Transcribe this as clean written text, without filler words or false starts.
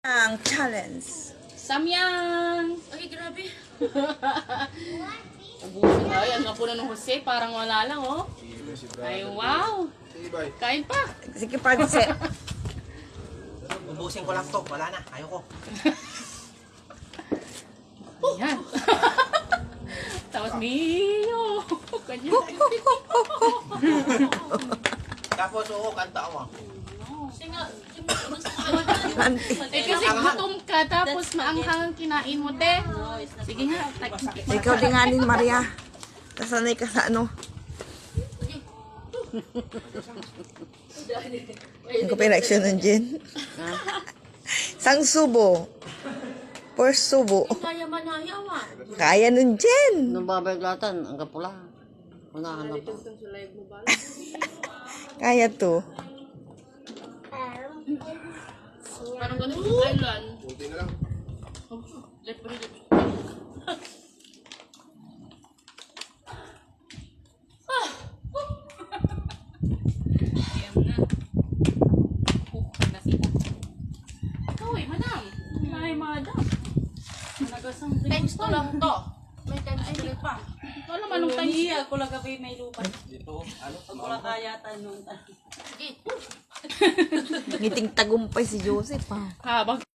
Ang challenge. Samyang! Ay, grabe. Ubusin na. Ay, ang nga po na ng Jose. Parang wala lang, oh. Ay, wow. Kain pa. Sige, Pagse. Ubusin ko lang to. Wala na. Ayoko. Yan. Tapos, Mio. Kanya. Tapos, oo, kanta mo. Eh, kasi gutom ka, tapos maanghang ang kinain mo, te. Sige nga. Ikaw dinganin, Maria. Kasanay ka sa ano. Ang ko reaction ng Jen. Sang subo. First subo. Kaya manayawa. Kaya nun, Jen. Nung babaglatan, ang kapula. Unahan na pa. Kaya to. Parang ganun yung island. Kunti na lang. Ayan na. Ikaw eh, madam. Ay, madam. Nanagasang times to lang to. May times ulit pa. Ikaw naman nung times. Iya, ako lang gabi may lupa. Dito, ano? Pag wala kayatan nung Sige. Ngiting tagumpay si Joseph, ha. Habang